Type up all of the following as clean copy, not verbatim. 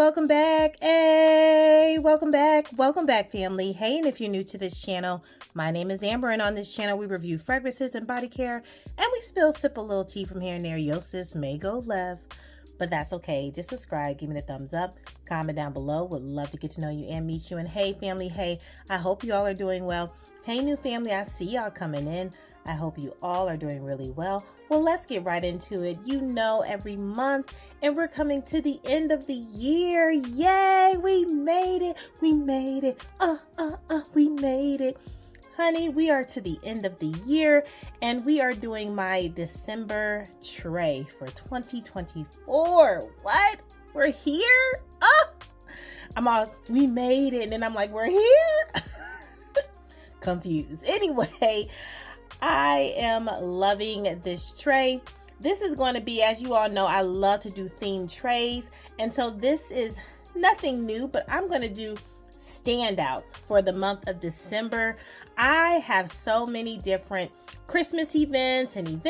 welcome back. Hey, welcome back, family. Hey, and if you're new to this channel, my name is Amber, and on this channel we review fragrances and body care, and we sip a little tea from here and there. Yo sis may go left, but that's okay. Just subscribe, give me the thumbs up, comment down below. Would love to get to know you and meet you. And hey, family, hey, I hope you all are doing well. Hey, new family, I see y'all coming in. I hope you all are doing really well. Well, let's get right into it. You know, every month, and we're coming to the end of the year. Yay, we made it. We made it. We made it. Honey, we are to the end of the year, and we are doing my December tray for 2024. What? We're here? I'm all, we made it, and then I'm like, we're here? Confused. Anyway, I am loving this tray. This is going to be, as you all know, I love to do themed trays. And so this is nothing new, but I'm going to do standouts for the month of December. I have so many different Christmas events and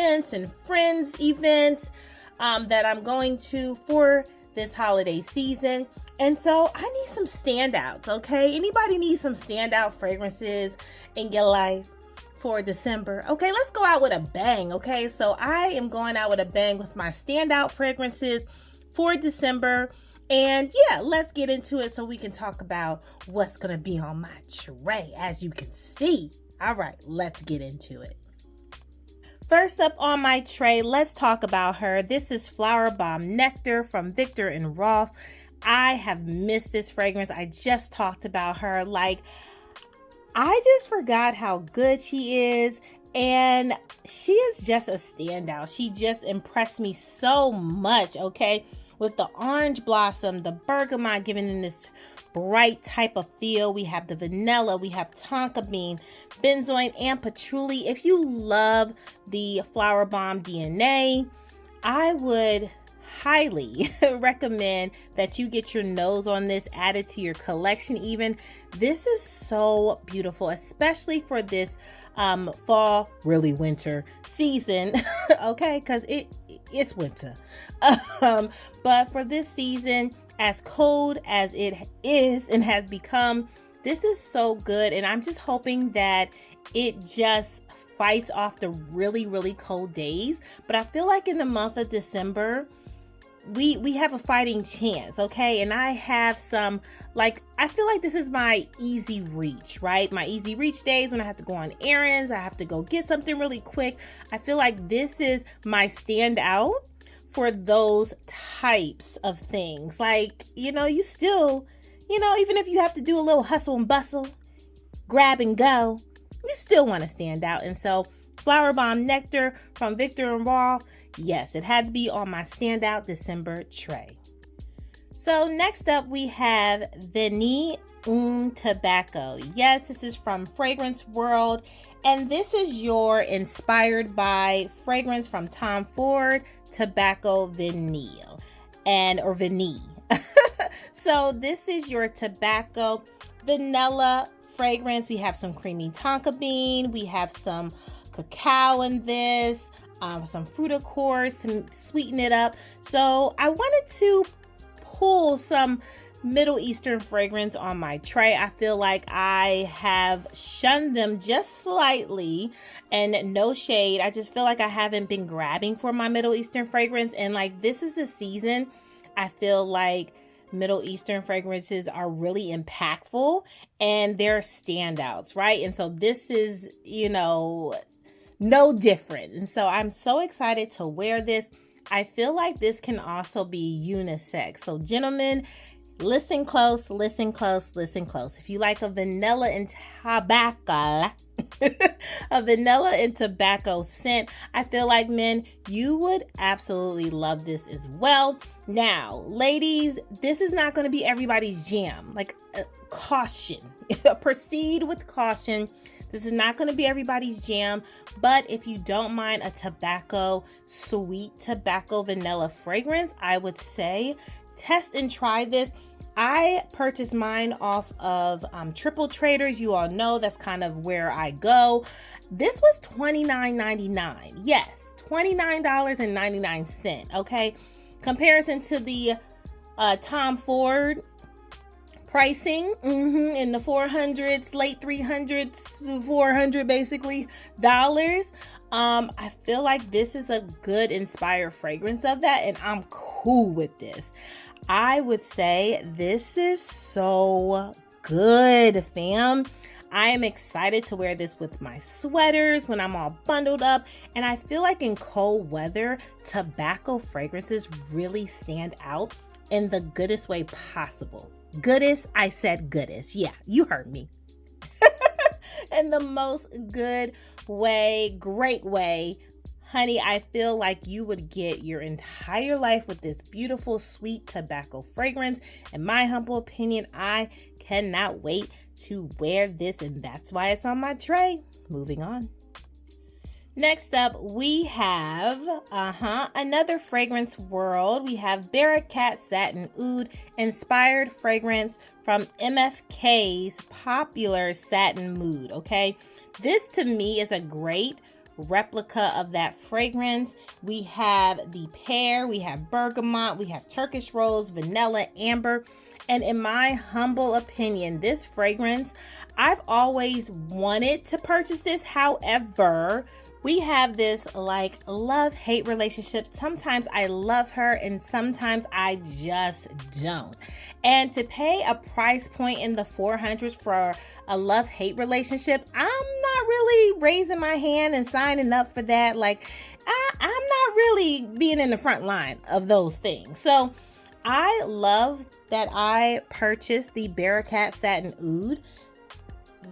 friends events that I'm going to for this holiday season. And so I need some standouts, okay? Anybody need some standout fragrances in your life for December? Okay, let's go out with a bang, okay? So I am going out with a bang with my standout fragrances for December. And yeah, let's get into it so we can talk about what's gonna be on my tray, as you can see. All right, let's get into it. First up on my tray, let's talk about her. This is Flower Bomb Nectar from Viktor and Rolf. I have missed this fragrance. I just talked about her. Like, I just forgot how good she is, and she is just a standout. She just impressed me so much, okay? With the orange blossom, the bergamot giving in this bright type of feel. We have the vanilla, we have tonka bean, benzoin, and patchouli. If you love the Flower Bomb DNA, I would highly recommend that you get your nose on this, added to your collection even. This is so beautiful, especially for this fall, really winter season, okay? Because it's winter. But for this season, as cold as it is and has become, this is so good. And I'm just hoping that it just fights off the really, really cold days. But I feel like in the month of December, we have a fighting chance, okay? And I have some, like, I feel like this is my easy reach, right? My easy reach days when I have to go on errands, I have to go get something really quick. I feel like this is my standout for those types of things. Like, you know, you still, you know, even if you have to do a little hustle and bustle, grab and go, you still want to stand out. And so Flower Bomb Nectar from Viktor and Rolf, yes, it had to be on my standout December tray. So next up we have Vanille un Tobacco. Yes, this is from Fragrance World, and this is your inspired by fragrance from Tom Ford, Tobacco Vanille, or Vanille. So this is your tobacco vanilla fragrance. We have some creamy tonka bean, we have some cacao in this, some fruit, of course, and sweeten it up. So I wanted to pull some Middle Eastern fragrance on my tray. I feel like I have shunned them just slightly, and no shade. I just feel like I haven't been grabbing for my Middle Eastern fragrance, and like this is the season. I feel like Middle Eastern fragrances are really impactful and they're standouts, right? And so this is, you know, no different. And so I'm so excited to wear this. I feel like this can also be unisex. So gentlemen, listen close, listen close, listen close. If you like a vanilla and tobacco, a vanilla and tobacco scent, I feel like, men, you would absolutely love this as well. Now, ladies, this is not going to be everybody's jam. Like, caution. Proceed with caution. This is not going to be everybody's jam, but if you don't mind a tobacco, sweet tobacco vanilla fragrance, I would say test and try this. I purchased mine off of Triple Traders. You all know that's kind of where I go. This was $29.99. Yes, $29.99. Okay. Comparison to the Tom Ford pricing in the 400s, late 300s, 400 basically dollars. I feel like this is a good inspired fragrance of that, and I'm cool with this. I would say this is so good, fam. I am excited to wear this with my sweaters when I'm all bundled up. And I feel like in cold weather, tobacco fragrances really stand out in the goodest way possible. Goodest, I said goodest. Yeah, you heard me. In the most good way, great way. Honey, I feel like you would get your entire life with this beautiful, sweet tobacco fragrance. In my humble opinion, I cannot wait to wear this, and that's why it's on my tray. Moving on. Next up, we have another fragrance world. We have Barakat Satin Oud inspired fragrance from MFK's popular Satin Mood. Okay, this to me is a great replica of that fragrance. We have the pear, we have bergamot, we have Turkish rose, vanilla, amber. And in my humble opinion, this fragrance, I've always wanted to purchase this. However, we have this like love-hate relationship. Sometimes I love her and sometimes I just don't. And to pay a price point in the 400s for a love-hate relationship, I'm not really raising my hand and signing up for that. Like, I'm not really being in the front line of those things. So I love that I purchased the Barakat Satin Oud.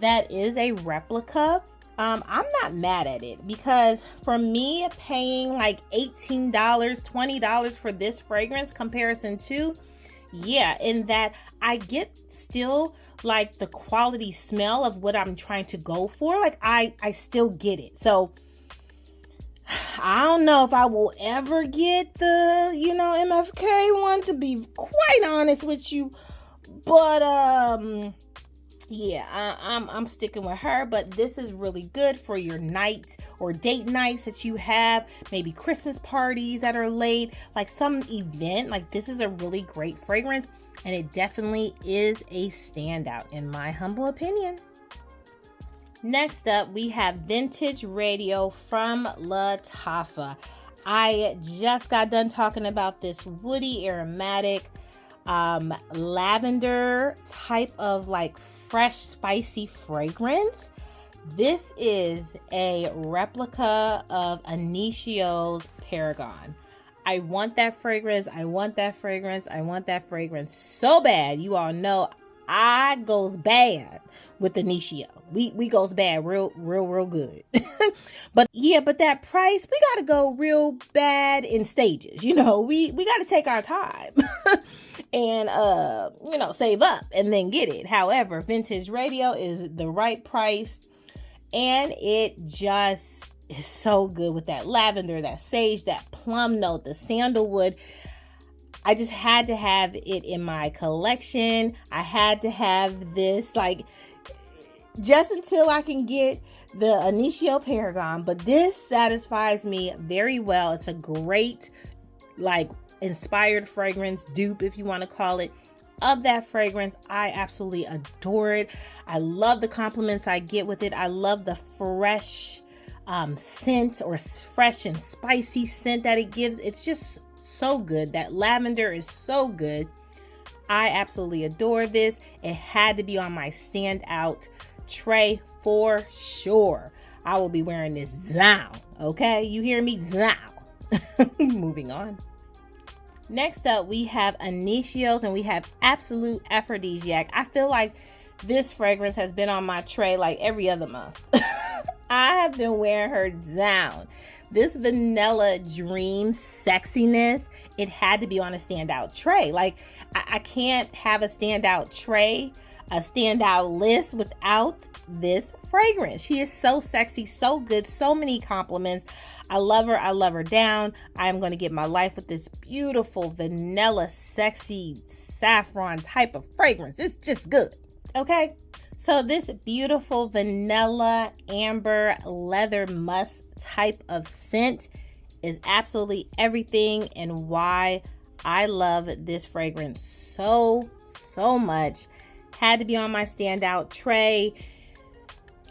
That is a replica. I'm not mad at it because for me, paying like $18, $20 for this fragrance comparison to, yeah, in that I get still like the quality smell of what I'm trying to go for. Like I still get it. So I don't know if I will ever get the, MFK one, to be quite honest with you. But yeah, I'm sticking with her. But this is really good for your night or date nights that you have, maybe Christmas parties that are late, like some event. Like this is a really great fragrance, and it definitely is a standout in my humble opinion. Next up, we have Vintage Radio from Lattafa. I just got done talking about this woody aromatic lavender type of like fresh spicy fragrance. This is a replica of Inicio's Paragon. I want that fragrance. I want that fragrance. I want that fragrance so bad. You all know I goes bad with Inicio. We goes bad real good. But that price, we gotta go real bad in stages. We gotta take our time and save up and then get it. However, Vintage Radio is the right price, and it just is so good with that lavender, that sage, that plum note, the sandalwood. I just had to have it in my collection. I had to have this, like, just until I can get the Inicio Paragon. But this satisfies me very well. It's a great, like, inspired fragrance, dupe, if you want to call it, of that fragrance. I absolutely adore it. I love the compliments I get with it. I love the fresh scent, or fresh and spicy scent that it gives. It's just so good. That lavender is so good. I absolutely adore this. It had to be on my standout tray for sure. I will be wearing this now. Okay, you hear me? Now. Moving on. Next up, we have Inicio's, and we have Absolute Aphrodisiac. I feel like this fragrance has been on my tray like every other month. I have been wearing her down. This vanilla dream sexiness, it had to be on a standout tray. Like, I can't have a standout tray, a standout list without this fragrance. She is so sexy, so good, so many compliments. I love her. I love her down. I'm going to get my life with this beautiful vanilla, sexy, saffron type of fragrance. It's just good. Okay. So this beautiful vanilla, amber, leather musk type of scent is absolutely everything and why I love this fragrance so much. Had to be on my standout tray.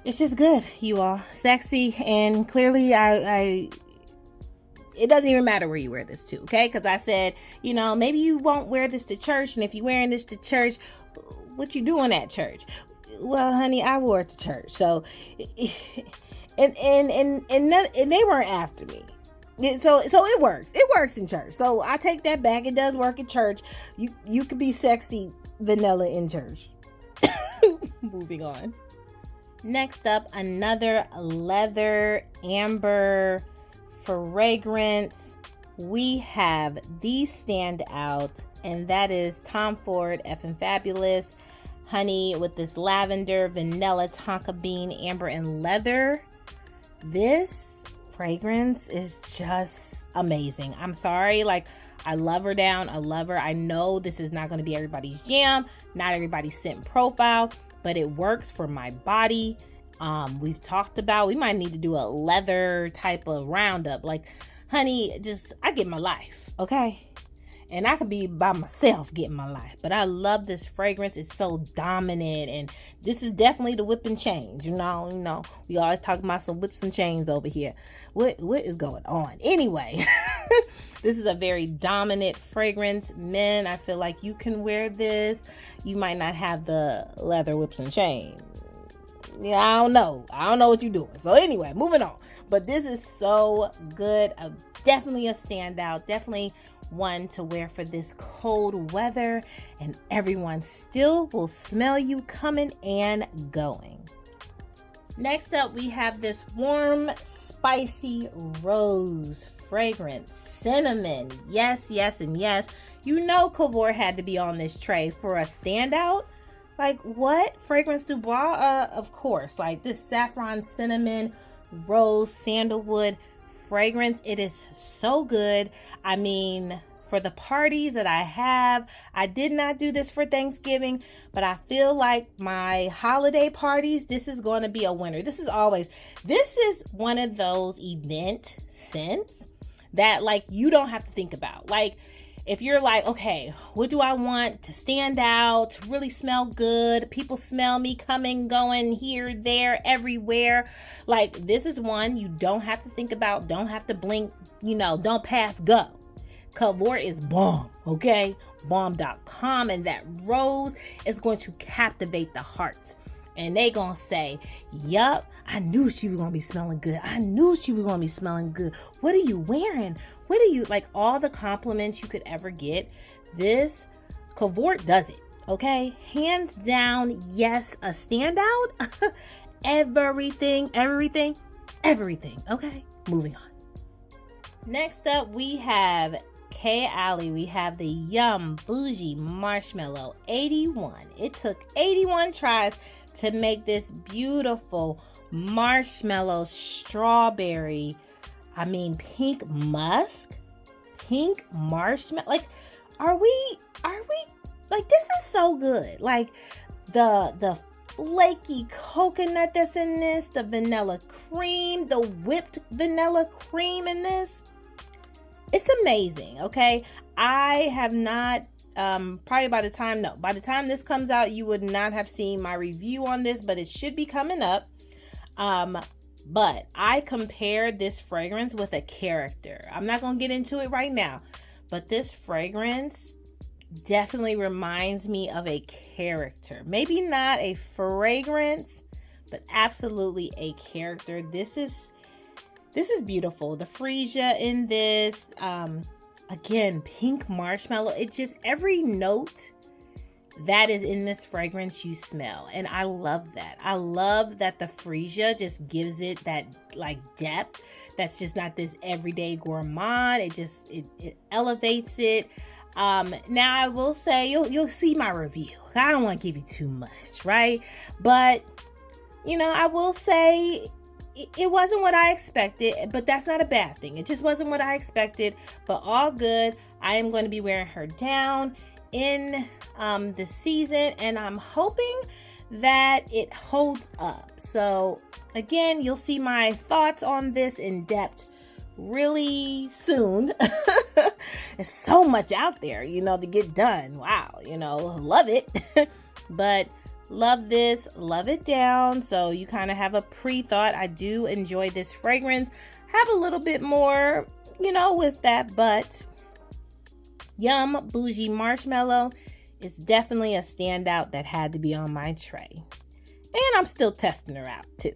It's just good, you all. Sexy, and clearly it doesn't even matter where you wear this to, okay? Because I said, you know, maybe you won't wear this to church, and if you're wearing this to church, what you doing at church? Well, honey, I wore it to church. So, and they weren't after me. So it works. It works in church. So I take that back. It does work in church. You could be sexy vanilla in church. Moving on. Next up, another leather amber fragrance. We have the standout, and that is Tom Ford Effin' Fabulous Honey with this lavender, vanilla, tonka bean, amber, and leather. This fragrance is just amazing. I'm sorry, like, I love her down. I love her. I know this is not going to be everybody's jam, not everybody's scent profile, but it works for my body. We've talked about, we might need to do a leather type of roundup. Like, honey, just, I get my life, okay? And I could be by myself getting my life. But I love this fragrance. It's so dominant. And this is definitely the whip and change. You know, we always talk about some whips and chains over here. What is going on? Anyway, this is a very dominant fragrance. Men, I feel like you can wear this. You might not have the leather whips and chains. Yeah, I don't know what you're doing. So anyway, moving on. But this is so good. Definitely a standout. Definitely one to wear for this cold weather, and everyone still will smell you coming and going. Next up, we have this warm, spicy rose fragrance. Cinnamon. Yes, and yes. You know Cavor had to be on this tray for a standout. Like, what? Fragrance du Bois? Of course. Like, this saffron, cinnamon, rose, sandalwood fragrance. It is so good. I mean, for the parties that I have, I did not do this for Thanksgiving, but I feel like my holiday parties, this is going to be a winner. This is one of those event scents that, like, you don't have to think about. Like, if you're like, okay, what do I want to stand out, to really smell good? People smell me coming, going here, there, everywhere. Like, this is one you don't have to think about, don't have to blink, don't pass go. Cavor is bomb, okay? Bomb.com, and that rose is going to captivate the hearts. And they gonna say, yup, I knew she was gonna be smelling good. I knew she was gonna be smelling good. What are you wearing? What are you, like, all the compliments you could ever get. This Cavor does it, okay? Hands down, yes, a standout. everything, okay? Moving on. Next up, we have K. Alley. We have the Yum Bougie Marshmallow 81. It took 81 tries to make this beautiful marshmallow strawberry, pink musk, pink marshmallow. Like, are we, like, this is so good. Like, the flaky coconut that's in this, the vanilla cream, the whipped vanilla cream in this. It's amazing, okay? I have not, probably by the time this comes out, you would not have seen my review on this, but it should be coming up. But I compared this fragrance with a character. I'm not going to get into it right now, but this fragrance definitely reminds me of a character. Maybe not a fragrance, but absolutely a character. This is beautiful. The freesia in this, again, pink marshmallow. It just, every note that is in this fragrance you smell. And I love that. I love that the freesia just gives it that, like, depth. That's just not this everyday gourmand. It elevates it. Now I will say, you'll see my review. I don't want to give you too much, right? But, I will say, it wasn't what I expected, but that's not a bad thing. It just wasn't what I expected, but all good. I am going to be wearing her down in the season, and I'm hoping that it holds up. So again, you'll see my thoughts on this in depth really soon. There's so much out there, to get done. Wow, love it. But love this, love it down. So you kind of have a pre-thought. I do enjoy this fragrance. Have a little bit more, with that, but Yum Bougie Marshmallow is definitely a standout that had to be on my tray. And I'm still testing her out too.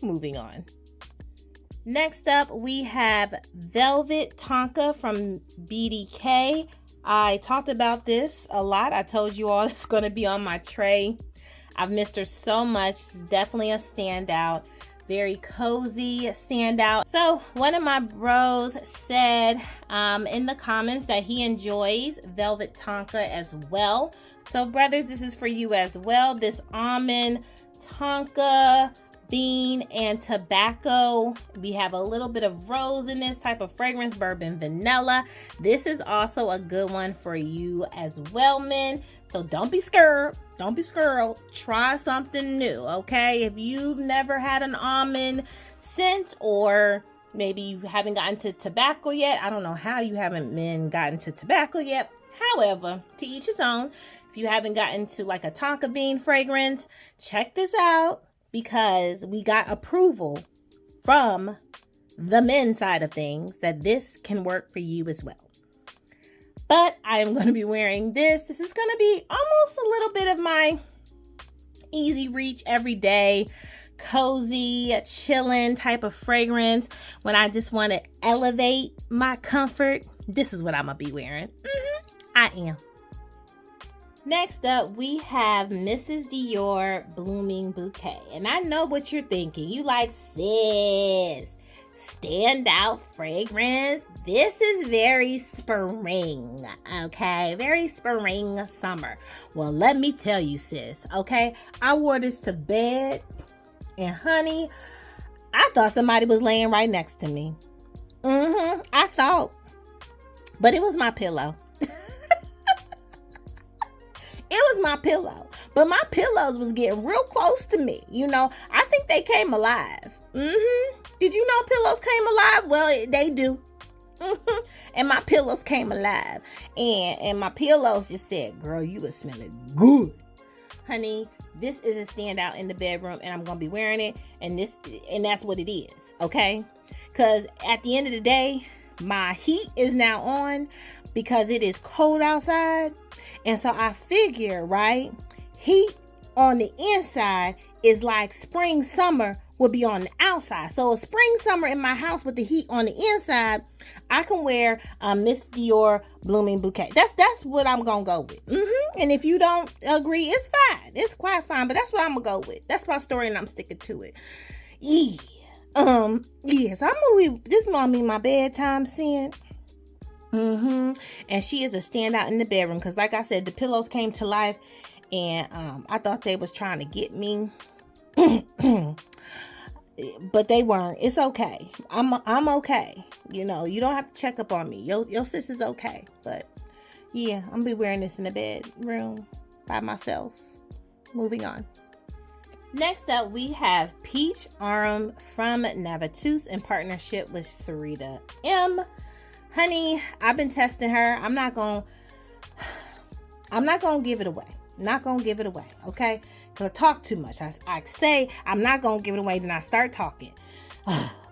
Moving on. Next up, we have Velvet Tonka from BDK. I talked about this a lot. I told you all it's going to be on my tray. I've missed her so much. It's definitely a standout. Very cozy standout. So one of my bros said in the comments that he enjoys Velvet Tonka as well. So brothers, this is for you as well. This almond, tonka, bean, and tobacco. We have a little bit of rose in this type of fragrance, bourbon, vanilla. This is also a good one for you as well, men. So don't be scared. Don't be scared. Try something new, okay? If you've never had an almond scent, or maybe you haven't gotten to tobacco yet. I don't know how you haven't gotten to tobacco yet. However, to each his own. If you haven't gotten to like a tonka bean fragrance, check this out, because we got approval from the men's side of things that this can work for you as well. But I am going to be wearing this. This is going to be almost a little bit of my easy reach every day, cozy, chilling type of fragrance. When I just want to elevate my comfort, this is what I'm going to be wearing. I am. Next up, we have Mrs. Dior Blooming Bouquet. And I know what you're thinking. You like, sis, standout fragrance. This is very spring, okay? Very spring, summer. Well, let me tell you, sis, okay? I wore this to bed, and honey, I thought somebody was laying right next to me. I thought, but it was my pillow. It was my pillow, but my pillows was getting real close to me. I think they came alive. Did you know pillows came alive? Well, they do. And my pillows came alive. And my pillows just said, girl, you are smelling good. Honey, this is a standout in the bedroom, and I'm going to be wearing it. And that's what it is, okay? Because at the end of the day, my heat is now on because it is cold outside. And so I figure, right, heat on the inside is like spring, summer will be on the outside. So a spring, summer in my house with the heat on the inside, I can wear Miss Dior Blooming Bouquet. That's what I'm going to go with. And if you don't agree, it's fine. It's quite fine, but that's what I'm going to go with. That's my story, and I'm sticking to it. Yeah. So this is going to be my bedtime scent. And she is a standout in the bedroom because, like I said, the pillows came to life, and I thought they was trying to get me, but they weren't. It's okay. I'm okay. You don't have to check up on me. Your sis is okay. But yeah, I'm gonna be wearing this in the bedroom by myself. Moving on. Next up, we have Peach Arm from Navatus in partnership with Sarita M. Honey, I've been testing her. I'm not gonna give it away. Not gonna give it away, okay? Because I talk too much. I say I'm not gonna give it away, then I start talking.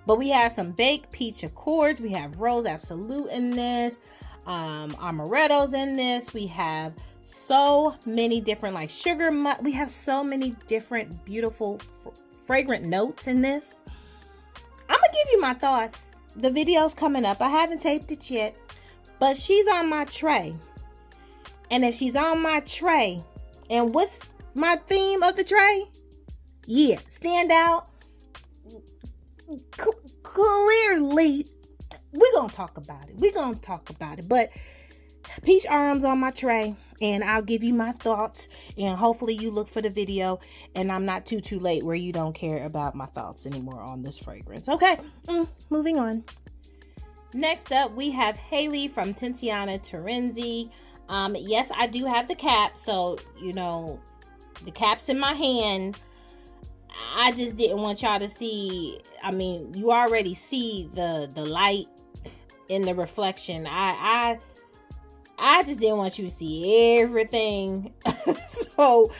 But we have some baked peach accords. We have Rose Absolute in this. Amarettos in this. We have so many different like sugar. We have so many different beautiful fragrant notes in this. I'm gonna give you my thoughts. The video's coming up. I haven't taped it yet, but she's on my tray. And if she's on my tray, and what's my theme of the tray? Yeah, stand out. Clearly, we're going to talk about it. But Peach Arms on my tray, and I'll give you my thoughts, and hopefully you look for the video, and I'm not too late where you don't care about my thoughts anymore on this fragrance. Okay, moving on. Next up, we have Haley from Tiziana Terenzi. Yes, I do have the cap, so, the cap's in my hand. I just didn't want y'all to see, you already see the light in the reflection. I just didn't want you to see everything. So,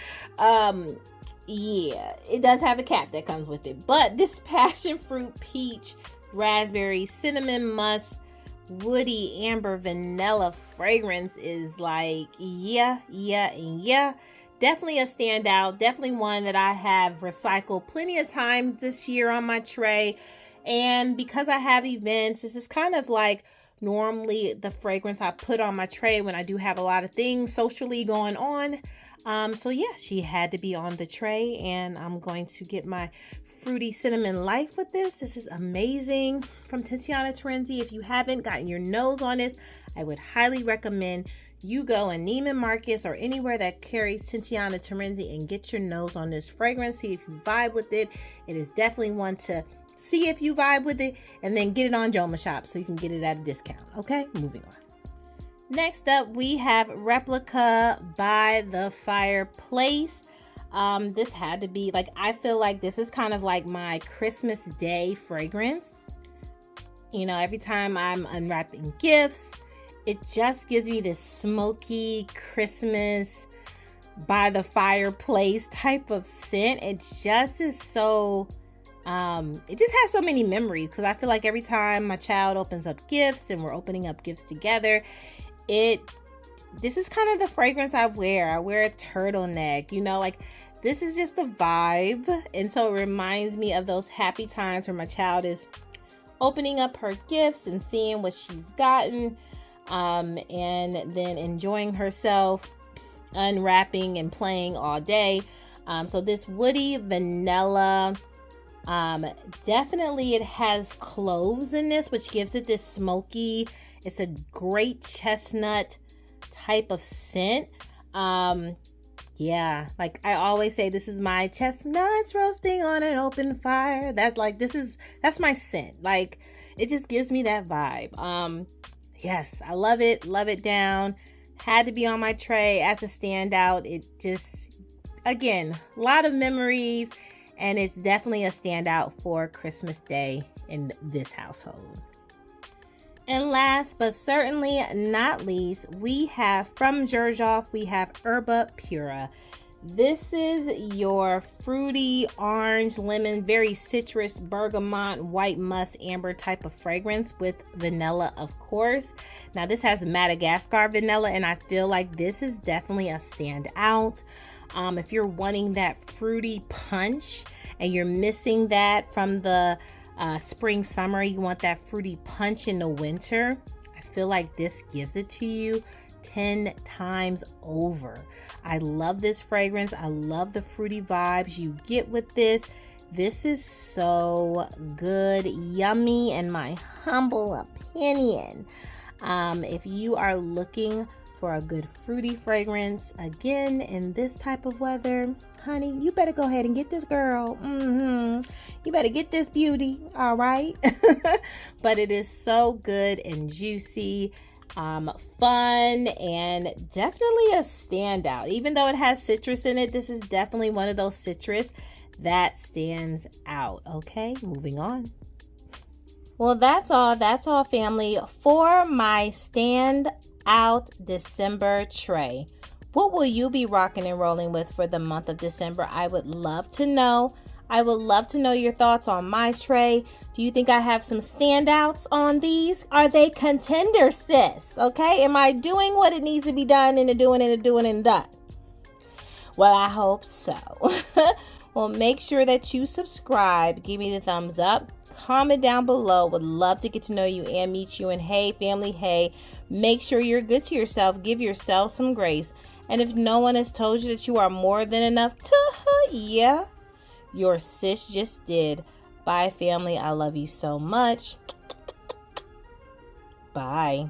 yeah, it does have a cap that comes with it. But this passion fruit, peach, raspberry, cinnamon musk, woody, amber, vanilla fragrance is like, yeah. Definitely a standout. Definitely one that I have recycled plenty of times this year on my tray. And because I have events, this is kind of like normally the fragrance I put on my tray when I do have a lot of things socially going on. So yeah, she had to be on the tray, and I'm going to get my fruity cinnamon life with this. This is amazing from Tiziana Terenzi. If you haven't gotten your nose on this, I would highly recommend you go in Neiman Marcus or anywhere that carries Tiziana Terenzi and get your nose on this fragrance. See if you vibe with it. It is definitely one to see if you vibe with it, and then get it on Joma Shop so you can get it at a discount. Okay, moving on. Next up, we have Replica by the Fireplace. This had to be, like, I feel like this is kind of like my Christmas Day fragrance. You know, every time I'm unwrapping gifts, it just gives me this smoky Christmas by the fireplace type of scent. It just is so, it just has so many memories, because I feel like every time my child opens up gifts and we're opening up gifts together, this is kind of the fragrance I wear. I wear a turtleneck, you know, like this is just a vibe. And so it reminds me of those happy times where my child is opening up her gifts and seeing what she's gotten, and then enjoying herself, unwrapping and playing all day. So this woody vanilla, definitely it has cloves in this, which gives it this smoky, it's a great chestnut type of scent. Yeah, like I always say, this is my chestnuts roasting on an open fire. That's my scent. Like, it just gives me that vibe. Yes, I love it down. Had to be on my tray as a standout. It just, again, a lot of memories, and it's definitely a standout for Christmas Day in this household. And last but certainly not least, we have from Xerjoff, we have Herba Pura. This is your fruity orange, lemon, very citrus, bergamot, white musk, amber type of fragrance with vanilla, of course. Now this has Madagascar vanilla, and I feel like this is definitely a standout. If you're wanting that fruity punch and you're missing that from the spring, summer, you want that fruity punch in the winter, I feel like this gives it to you 10 times over. I love this fragrance. I love the fruity vibes you get with this. This is so good, yummy, in my humble opinion. If you are looking for a good fruity fragrance, again, in this type of weather, honey, you better go ahead and get this, girl. You better get this beauty, all right? But it is so good and juicy, fun, and definitely a standout. Even though it has citrus in it, this is definitely one of those citrus that stands out. Okay, moving on. Well, that's all, family, for my stand out December tray. What will you be rocking and rolling with for the month of December? I would love to know. I would love to know your thoughts on my tray. Do you think I have some standouts on these? Are they contenders, sis? Okay, am I doing what it needs to be done and doing and done? Well, I hope so. Well, make sure that you subscribe. Give me the thumbs up. Comment down below. Would love to get to know you and meet you. And hey, family, hey, make sure you're good to yourself. Give yourself some grace. And if no one has told you that you are more than enough, yeah, your sis just did. Bye, family. I love you so much. Bye.